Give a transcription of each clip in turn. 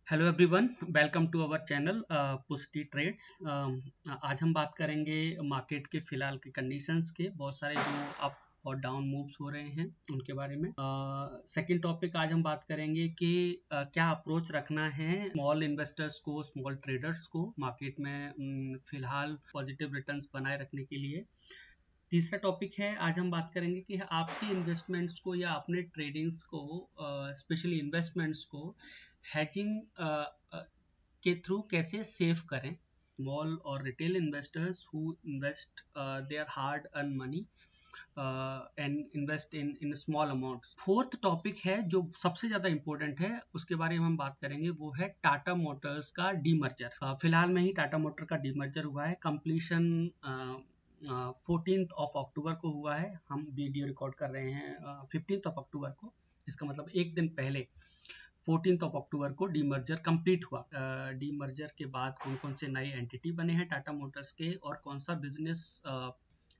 Hello everyone, welcome to our channel Pushti trades. आज हम बात करेंगे मार्केट के फिलहाल के कंडीशंस के, बहुत सारे जो अप और डाउन मूव्स हो रहे हैं उनके बारे में। सेकंड टॉपिक आज हम बात करेंगे कि क्या अप्रोच रखना है स्मॉल इन्वेस्टर्स को, स्मॉल ट्रेडर्स को मार्केट में फिलहाल पॉजिटिव रिटर्न्स बनाए रखने के लिए। तीसरा टॉपिक है, आज हम बात करेंगे कि आपके इन्वेस्टमेंट्स को या अपने ट्रेडिंग्स को, स्पेशली इन्वेस्टमेंट्स को हैजिंग के थ्रू कैसे सेव करें। स्मॉल और retail investors who invest their hard earn money and invest in small amounts. Fourth topic है जो सबसे ज़्यादा इंपॉर्टेंट है, उसके बारे में हम बात करेंगे, वो है टाटा मोटर्स का डीमर्जर। फिलहाल में ही टाटा मोटर का डीमर्जर हुआ है, कंप्लीशन 14th ऑफ अक्टूबर को हुआ है। हम वीडियो रिकॉर्ड कर रहे हैं 15th ऑफ अक्टूबर को, इसका मतलब एक दिन पहले 14th ऑफ अक्टूबर को डीमर्जर कंप्लीट हुआ। डीमर्जर के बाद कौन कौन से नए एंटिटी बने हैं टाटा मोटर्स के, और कौन सा बिजनेस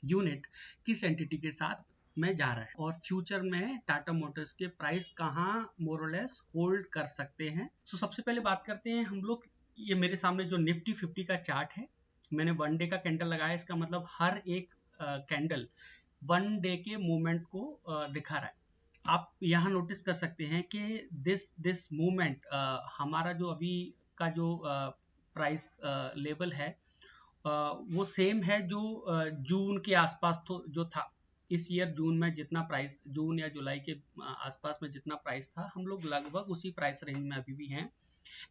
यूनिट किस एंटिटी के साथ में जा रहा है, और फ्यूचर में टाटा मोटर्स के प्राइस कहाँ मोर और लेस होल्ड कर सकते हैं। सो सबसे पहले बात करते हैं हम लोग, ये मेरे सामने जो निफ्टी 50 का चार्ट है, मैंने वन डे का कैंडल लगाया। इसका मतलब हर एक कैंडल वन डे के मूवमेंट को दिखा रहा है। आप यहाँ नोटिस कर सकते हैं कि दिस मूवमेंट, हमारा जो अभी का जो प्राइस लेवल है वो सेम है जो जून के आसपास जो था। इस ईयर जून में जितना प्राइस, जून या जुलाई के आसपास में जितना प्राइस था, हम लोग लगभग उसी प्राइस रेंज में अभी भी हैं।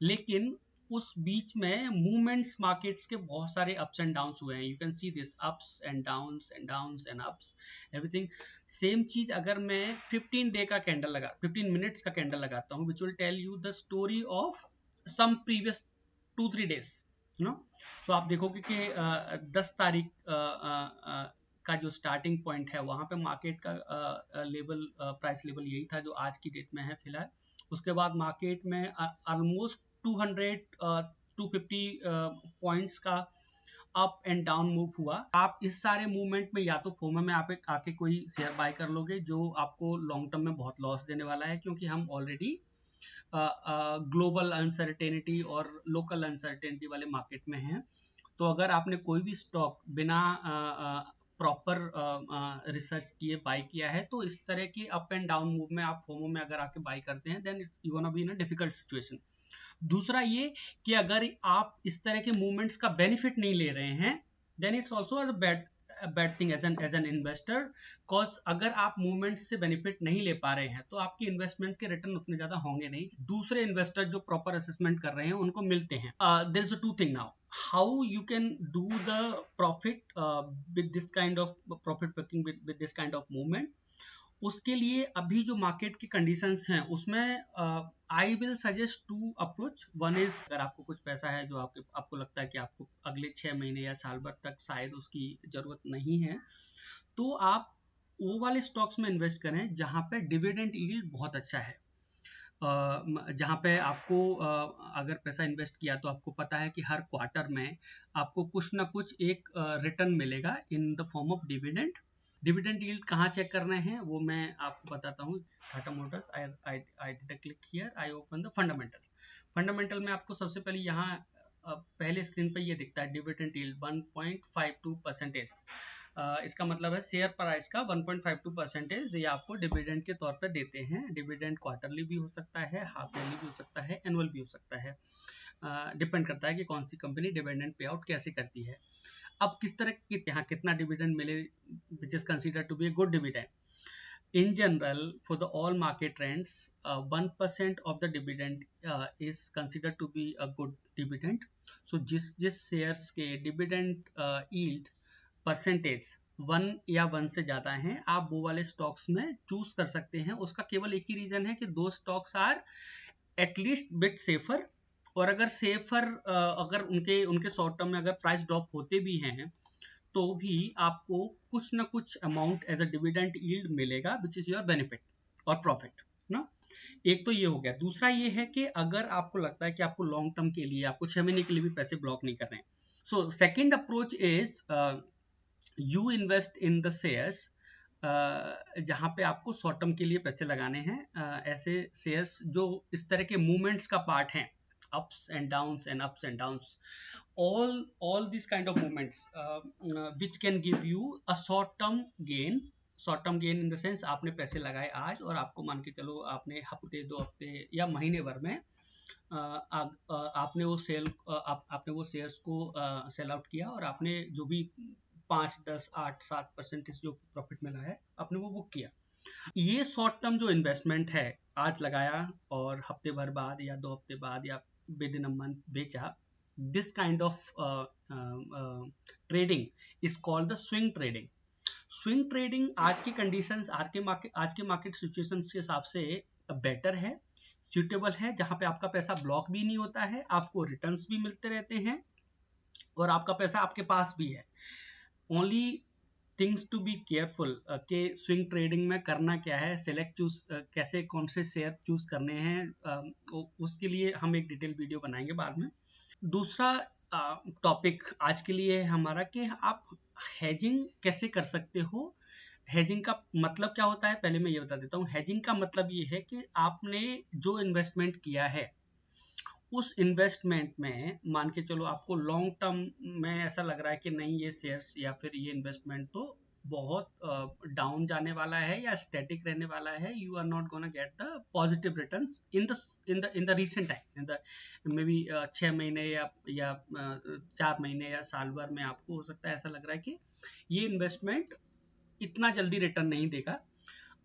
लेकिन उस बीच में मूवमेंट्स, मार्केट्स के बहुत सारे अप्स एंड डाउन्स हुए हैं। You can see this ups and downs and downs and ups, everything. Same चीज अगर मैं 15 डे का कैंडल लगा, 15 मिनट्स का कैंडल लगाता हूँ, which will tell you the story of some previous 2-3 days, you know. तो आप देखोगे कि 10 तारीख का जो स्टार्टिंग पॉइंट है, वहां पे मार्केट का लेवल, प्राइस लेवल यही था जो आज की डेट में है फिलहाल। उसके बाद मार्केट में ऑलमोस्ट 200-250 पॉइंट्स का अप एंड डाउन मूव हुआ। आप इस सारे मूवमेंट में या तो फोमो में आप आके कोई शेयर बाय कर लोगे, जो आपको लॉन्ग टर्म में बहुत लॉस देने वाला है, क्योंकि हम ऑलरेडी ग्लोबल अनसर्टेनिटी और लोकल अनसर्टेनिटी वाले मार्केट में हैं। तो अगर आपने कोई भी स्टॉक बिना प्रॉपर रिसर्च किए बाय किया है, तो इस तरह की अप एंड डाउन मूव में आप फोमो में अगर आके बाय करते हैं, then you gonna be in a difficult situation. दूसरा ये कि अगर आप इस तरह के मूवमेंट्स का बेनिफिट नहीं ले रहे हैं, then it's also a bad thing as an investor. Cause अगर आप मूवमेंट से बेनिफिट नहीं ले पा रहे हैं, तो आपकी इन्वेस्टमेंट के रिटर्न उतने ज्यादा होंगे नहीं। दूसरे इन्वेस्टर जो प्रॉपर असेसमेंट कर रहे हैं उनको मिलते हैं। There is a two thing now, how you can do the profit with this kind of profit booking with this kind of movement। उसके लिए अभी जो मार्केट की कंडीशंस हैं, उसमें I will suggest two approach. One is, अगर आपको कुछ पैसा है जो आपको लगता है कि आपको अगले 6 महीने या साल भर तक शायद उसकी जरूरत नहीं है, तो आप वो वाले स्टॉक्स में इन्वेस्ट करें जहां पे डिविडेंड यील्ड बहुत अच्छा है। जहाँ पे आपको अगर पैसा इन्वेस्ट किया, तो आपको पता है कि हर क्वार्टर में आपको कुछ ना कुछ एक रिटर्न मिलेगा in the form of dividend. Dividend yield कहाँ चेक करना है वो मैं आपको बताता हूँ। Tata Motors, I did a click here, I open the fundamental. Fundamental में आपको सबसे पहले यहाँ पहले स्क्रीन पे ये दिखता है डिविडेंड यील्ड 1.52%। इसका मतलब है शेयर प्राइस का 1.52% ये आपको डिविडेंड के तौर पे देते हैं। डिविडेंड क्वार्टरली भी हो सकता है, हाफ ईयरली भी हो सकता है, एनुअल भी हो सकता है। डिपेंड करता है कि कौन सी कंपनी डिविडेंड पे आउट कैसे करती है। अब किस तरह की, यहाँ कितना डिविडेंड मिले which is consider to be a good dividend. In general, for the all market trends, 1% of the dividend is considered to be a good dividend. So जिस शेयर्स के डिविडेंड yield परसेंटेज 1 या 1 से ज़्यादा हैं, आप वो वाले स्टॉक्स में चूज कर सकते हैं। उसका केवल एक ही रीजन है कि दो stocks are at least bit safer, और अगर सेफर, अगर उनके शॉर्ट टर्म में अगर प्राइस ड्रॉप होते भी हैं, तो भी आपको कुछ ना कुछ amount as a dividend yield मिलेगा, विच इज योर बेनिफिट और प्रॉफिट ना। एक तो ये हो गया। दूसरा ये है कि अगर आपको लगता है कि आपको लॉन्ग टर्म के लिए, आपको 6 महीने के लिए भी पैसे ब्लॉक नहीं कर रहे हैं, so second approach is you invest in the shares जहाँ पे आपको शॉर्ट टर्म के लिए पैसे लगाने हैं। ऐसे शेयर्स जो इस तरह के मूवमेंट्स का पार्ट हैं, ups and downs and ups and downs, all these kind of movements which can give you a short term gain. Short term gain in the sense आपने पैसे लगाए आज और आपको मान के चलो आपने हफ्ते 2 हफ्ते या महीने भर में आपने वो आपने वो शेयर्स को सेल आउट किया और आपने जो भी 5, 10, 8, 7% जो प्रॉफिट मिला है आपने वो बुक किया। ये शॉर्ट टर्म जो इन्वेस्टमेंट है, आज लगाया और हफ्ते भर बाद या 2 हफ्ते बाद या विद इन अ मंथ बेचा, this kind of trading is called the swing trading. Swing trading आज की कंडीशंस, आज के मार्केट सिचुएशंस के हिसाब से बेटर है, सूटेबल है, जहां पे आपका पैसा ब्लॉक भी नहीं होता है, आपको रिटर्न्स भी मिलते रहते हैं और आपका पैसा आपके पास भी है। Only things to be careful कि स्विंग ट्रेडिंग में करना क्या है, सेलेक्ट चूज कैसे, कौन से शेयर चूज करने हैं, उसके लिए हम एक डिटेल वीडियो बनाएंगे बाद में। दूसरा टॉपिक आज के लिए हमारा कि आप हेजिंग कैसे कर सकते हो। हेजिंग का मतलब क्या होता है पहले मैं ये बता देता हूँ। हेजिंग का मतलब ये है कि आपने जो इन्वेस्टमेंट किया है उस इन्वेस्टमेंट में मान के चलो आपको लॉन्ग टर्म में ऐसा लग रहा है कि नहीं ये शेयर्स या फिर ये इन्वेस्टमेंट तो बहुत डाउन जाने वाला है या स्टैटिक रहने वाला है, you are not gonna get the positive returns in the recent time, in the maybe 6 महीने या 4 महीने या साल भर में आपको हो सकता है ऐसा लग रहा है कि ये इन्वेस्टमेंट इतना जल्दी रिटर्न नहीं देगा।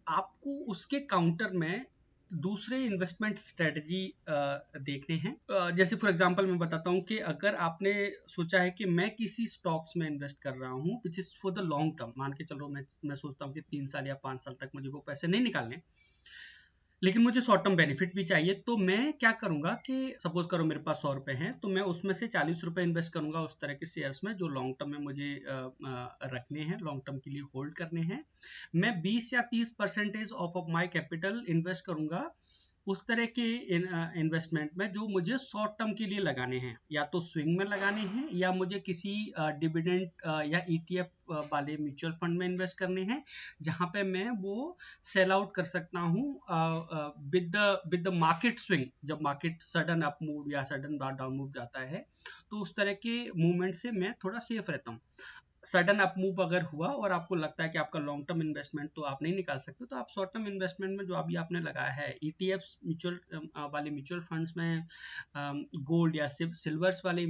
आपको उसके काउंटर में दूसरे इन्वेस्टमेंट स्ट्रेटजी देखने हैं। जैसे फॉर एग्जांपल मैं बताता हूँ कि अगर आपने सोचा है कि मैं किसी स्टॉक्स में इन्वेस्ट कर रहा हूँ which is for the long term, मान के चलो मैं सोचता हूँ कि 3 साल या 5 साल तक मुझे वो पैसे नहीं निकालने, लेकिन मुझे शॉर्ट टर्म बेनिफिट भी चाहिए, तो मैं क्या करूंगा कि सपोज करो मेरे पास 100 रुपए हैं, तो मैं उसमें से 40 रुपए इन्वेस्ट करूंगा उस तरह के शेयर्स में जो लॉन्ग टर्म में मुझे रखने हैं, लॉन्ग टर्म के लिए होल्ड करने हैं। मैं 20 या 30% ऑफ माई कैपिटल इन्वेस्ट करूंगा उस तरह के इन्वेस्टमेंट में जो मुझे शॉर्ट टर्म के लिए लगाने हैं, या तो स्विंग में लगाने हैं या मुझे किसी डिविडेंड या ईटीएफ वाले म्यूचुअल फंड में इन्वेस्ट करने हैं, जहां पे मैं वो सेल आउट कर सकता हूँ विद द मार्केट स्विंग। जब मार्केट सडन अप मूव या सडन डाउन मूव जाता है तो उस तरह के मूवमेंट से मैं थोड़ा सेफ रहता हूँ। सडन अप मूव अगर हुआ और आपको लगता है कि आपका लॉन्ग टर्म इन्वेस्टमेंट तो आप नहीं निकाल सकते, तो आप शॉर्ट टर्म इन्वेस्टमेंट में जो अभी आपने लगाया है ईटीएफ म्यूचुअल वाले म्यूचुअल फंड्स में, गोल्ड या सिल्वर्स वाले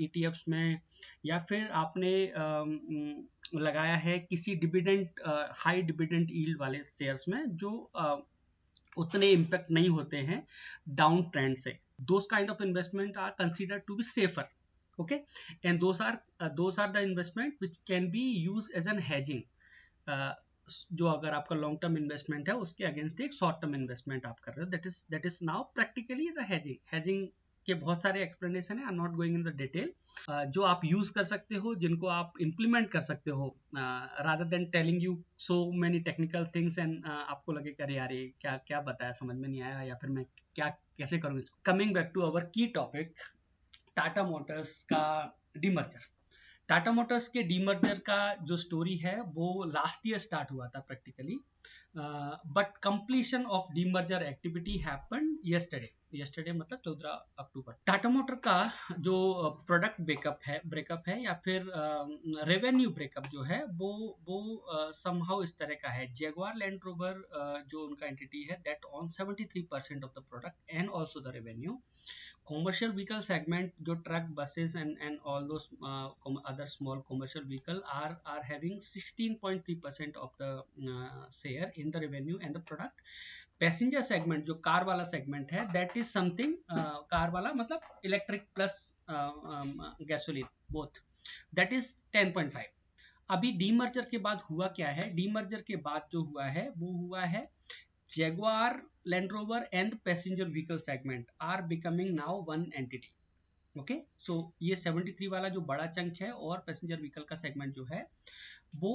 ईटीएफ्स में, या फिर आपने लगाया है किसी डिविडेंड हाई डिविडेंड यील्ड वाले शेयर्स में जो उतने इम्पैक्ट नहीं होते हैं डाउन ट्रेंड से, those kind of investment are considered to be safer. Okay, and those are the investment which can be used as an hedging, जो अगर आपका लॉन्ग टर्म इन्वेस्टमेंट है उसके अगेंस्ट एक शॉर्ट टर्म इन्वेस्टमेंट आप कर रहे हो, that is now practically the hedging के बहुत सारे एक्सप्लेनेशन है, I am not going in the detail, जो आप यूज कर सकते हो, जिनको आप इम्प्लीमेंट कर सकते हो, rather than telling you so many technical things and आपको लगे अरे यार ये क्या क्या बताया, समझ में नहीं आया, या फिर मैं क्या कैसे करूँ इसको। कमिंग बैक टू अवर की टॉपिक, टाटा मोटर्स का डीमर्जर। टाटा मोटर्स के डीमर्जर का जो स्टोरी है वो लास्ट ईयर स्टार्ट हुआ था practically, but completion of demerger activity happened yesterday मतलब 14 अक्टूबर। टाटा मोटर का जो प्रोडक्ट ब्रेकअप है या फिर रेवेन्यू ब्रेकअप जो है वो समहाउ इस तरह का है। जैगुआर लैंड रोवर जो उनका एंटिटी है that on 73% of the product and also the revenue. Commercial vehicle segment, जो truck, buses and all those other small commercial vehicle are having 16.3% of the share in the revenue and the product. Passenger segment जो car वाला segment है, that is something car वाला मतलब electric plus gasoline both, that is 10.5। अभी demerger के बाद हुआ क्या है, डीमर्जर के बाद जो हुआ है वो हुआ है Jaguar, Land Rover and passenger vehicle segment are becoming now one entity. Okay, so ये 73 वाला जो बड़ा चंक है और पैसेंजर व्हीकल का सेगमेंट जो है वो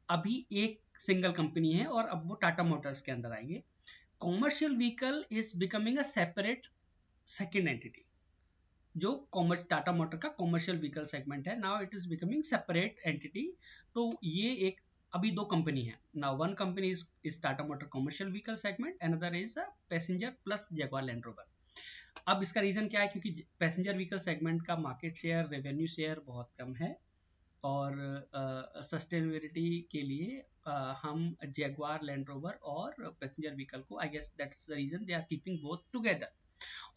अभी एक सिंगल कंपनी है और अब वो टाटा मोटर्स के अंदर आएंगे। Commercial vehicle is becoming a separate second entity. जो टाटा मोटर का कॉमर्शियल व्हीकल सेगमेंट है, now it is becoming separate entity. तो ये एक अभी दो कंपनी है, now one company is Tata motor commercial vehicle segment, another is a passenger plus Jaguar land rover. अब इसका रीज़न क्या है, क्योंकि पैसेंजर व्हीकल सेगमेंट का मार्केट शेयर, रेवेन्यू शेयर बहुत कम है, और सस्टेनेबिलिटी के लिए हम जैगवार, लैंड रोवर और पैसेंजर व्हीकल को, I guess that's the reason they are keeping both together.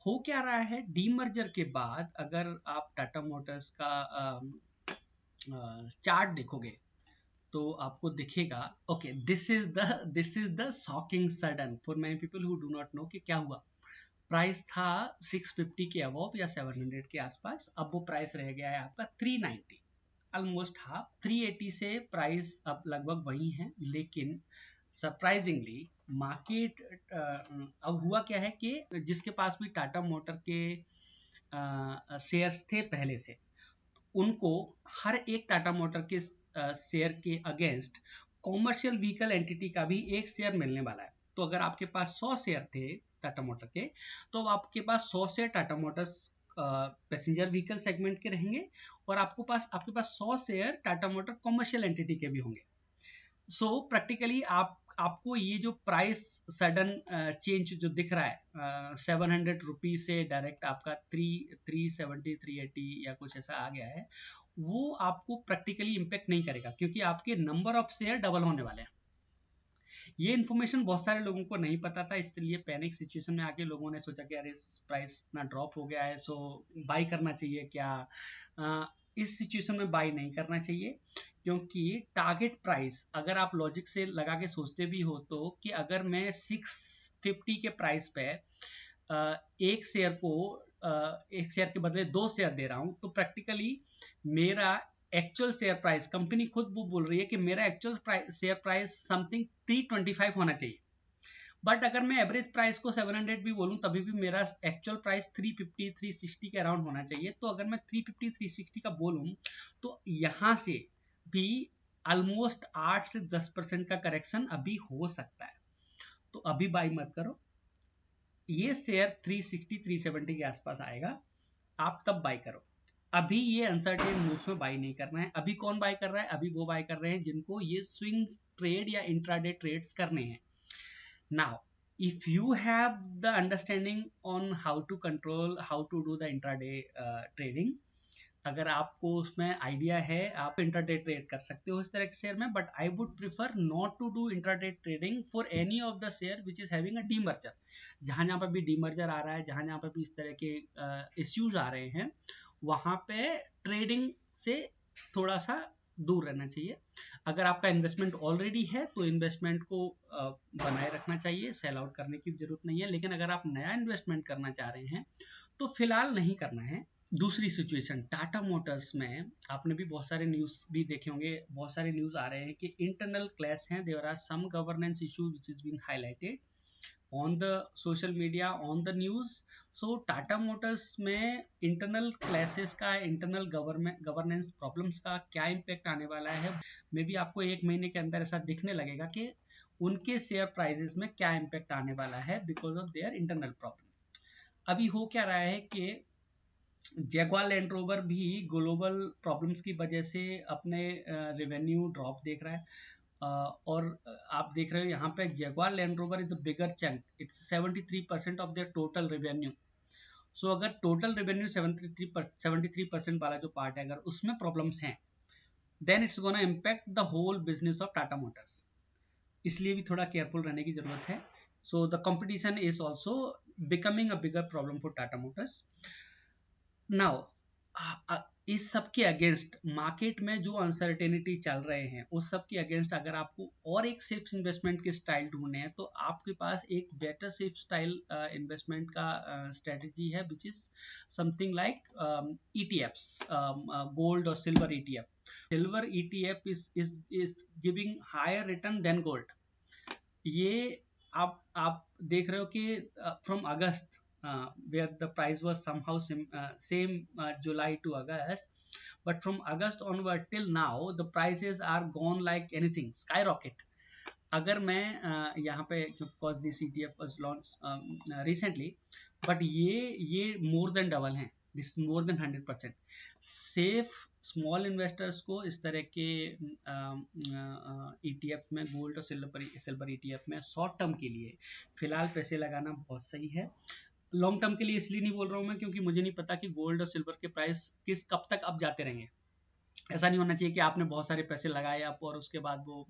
हो क्या रहा है, डीमर्जर के बाद अगर आप टाटा मोटर्स का चार्ट देखोगे तो आपको दिखेगा, okay, this is the shocking sudden for many people who do not know कि क्या हुआ। प्राइस था 650 के अबव या 700 के आसपास, अब वो प्राइस रह गया है आपका 390, ऑलमोस्ट हाफ। 380 से प्राइस अब लगभग वही है, लेकिन सरप्राइजिंगली मार्केट अब हुआ क्या है कि जिसके पास भी टाटा मोटर के शेयर्स थे पहले से, उनको हर एक टाटा मोटर के शेयर के अगेंस्ट कॉमर्शियल व्हीकल एंटिटी का भी एक शेयर मिलने वाला है। तो अगर आपके पास 100 शेयर थे टाटा मोटर के, तो आपके पास 100 share Tata Motors passenger vehicle segment के रहेंगे, और आपके पास 100 share Tata motor commercial entity के भी होंगे। सो प्रैक्टिकली आपको ये जो प्राइस सडन चेंज जो दिख रहा है 700 रुपीज से डायरेक्ट आपका 370 380 या कुछ ऐसा आ गया है, वो आपको प्रैक्टिकली इम्पेक्ट नहीं करेगा, क्योंकि आपके नंबर ऑफ शेयर डबल होने वाले हैं। ये इन्फॉर्मेशन बहुत सारे लोगों को नहीं पता था, इसलिए पैनिक सिचुएशन में आके लोगों ने सोचा कि अरे प्राइस इतना ड्रॉप हो गया है, सो बाई करना चाहिए क्या। इस सिचुएशन में बाई नहीं करना चाहिए, क्योंकि टारगेट प्राइस अगर आप लॉजिक से लगा के सोचते भी हो तो, कि अगर मैं 650 के प्राइस पे एक शेयर के बदले 2 शेयर दे रहा हूं, तो प्रैक्टिकली मेरा एक्चुअल शेयर प्राइस, कंपनी खुद वो बोल रही है कि मेरा एक्चुअल शेयर प्राइस समथिंग 325 होना चाहिए, बट अगर मैं एवरेज प्राइस को 700 भी बोलूं तभी भी मेरा एक्चुअल प्राइस 350 360 के अराउंड होना चाहिए। तो अगर मैं 350 360 का बोलूं, तो यहां से भी ऑलमोस्ट 8 से 10% का करेक्शन अभी हो सकता है, तो अभी बाई मत करो। ये शेयर 360 370 के आसपास आएगा, आप तब बाई करो। अभी ये अनसर्टेन मूव्स में बाई नहीं करना है। अभी कौन बाई कर रहा है, अभी वो बाई कर रहे हैं जिनको ये स्विंग ट्रेड या इंट्राडे ट्रेड्स करने हैं। Now if you have the understanding on how to control, how to do the intraday trading, अगर आपको उसमें आइडिया है, आप इंट्राडे ट्रेड कर सकते हो इस तरह के शेयर में, but I would prefer not to do intraday trading for any of the share which is having a demerger. जहां जहां पर भी डीमर्जर आ रहा है, जहां जहां पर भी इस तरह के इश्यूज आ रहे हैं, वहां पे ट्रेडिंग से थोड़ा सा दूर रहना चाहिए। अगर आपका इन्वेस्टमेंट ऑलरेडी है तो इन्वेस्टमेंट को बनाए रखना चाहिए, सेल आउट करने की जरूरत नहीं है, लेकिन अगर आप नया इन्वेस्टमेंट करना चाह रहे हैं तो फिलहाल नहीं करना है। दूसरी सिचुएशन, टाटा मोटर्स में आपने भी बहुत सारे न्यूज़ भी देखे होंगे, बहुत सारे न्यूज़ आ रहे हैं कि इंटरनल क्लैश हैं, there are some governance issues which is been highlighted on the social media, on the news. So Tata Motors में इंटरनल क्लैशेस का, इंटरनल गवर्नेंस प्रॉब्लम्स का क्या इम्पैक्ट आने वाला है, मे बी आपको 1 महीने के अंदर ऐसा दिखने लगेगा कि उनके शेयर प्राइसेस में क्या इम्पैक्ट आने वाला है because of their internal problem. अभी हो क्या रहा है कि जैगवार लैंड रोवर भी ग्लोबल प्रॉब्लम्स की वजह से अपने रेवेन्यू ड्रॉप देख रहा है, और आप देख रहे हो यहाँ पे Jaguar Land Rover is the bigger chunk, it's 73% of their total revenue. So अगर टोटल रेवेन्यू 73% वाला जो पार्ट है, अगर उसमें प्रॉब्लम्स हैं, then it's gonna impact the whole business of Tata Motors. इसलिए भी थोड़ा केयरफुल रहने की जरूरत है। So the competition is also becoming a bigger problem for Tata Motors. Now इस सब के अगेंस्ट मार्केट में जो अनसर्टेनिटी चल रहे हैं, उस सब के अगेंस्ट अगर आपको और एक सेफ इन्वेस्टमेंट के स्टाइल ढूंढने हैं, तो आपके पास एक बेटर सेफ स्टाइल इन्वेस्टमेंट का स्ट्रेटजी है, which is something like ETFs, gold और silver ETF। Silver ETF is giving higher return than gold. ये आप देख रहे हो कि from August where the price was somehow same July to August, but from August onward till now the prices are gone like anything, skyrocket. अगर मैं यहाँ पे, because this ETF was launched recently, but ये more than double हैं, this more than 100%। Safe small investors को इस तरह के ETF में, गोल्ड और सिल्वर ETF में शॉर्ट टर्म के लिए फिलहाल पैसे लगाना बहुत सही है। लॉन्ग टर्म के लिए इसलिए नहीं बोल रहा हूँ मैं, क्योंकि मुझे नहीं पता कि गोल्ड और सिल्वर के प्राइस कब तक अप जाते रहेंगे। ऐसा नहीं होना चाहिए कि आपने बहुत सारे पैसे लगाए अप और उसके बाद वो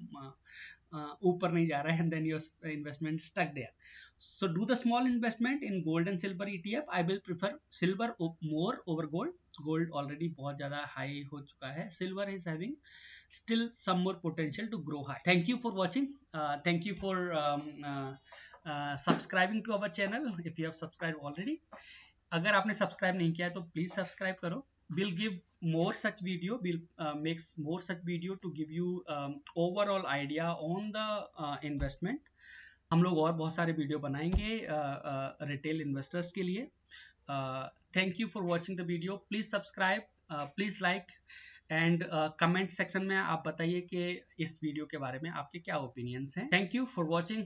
ऊपर नहीं जा रहा है, and then your investment stuck there. So do the small investment in gold and silver ETF। I will prefer silver more over gold. Gold already बहुत ज्यादा हाई हो चुका है, silver is having still some more potential to grow high. Thank you for watching. Thank you for subscribing to our channel if you have subscribed already. अगर आपने subscribe नहीं किया है तो प्लीज सब्सक्राइब करो. We'll give more such video. We'll make more such video to give you overall idea on the investment. हम लोग और बहुत सारे वीडियो बनाएंगे रिटेल इन्वेस्टर्स के लिए. Thank you for watching the video. Please subscribe, please like and comment section में आप बताइए कि इस वीडियो के बारे में आपके क्या ओपिनियंस हैं. Thank you for watching.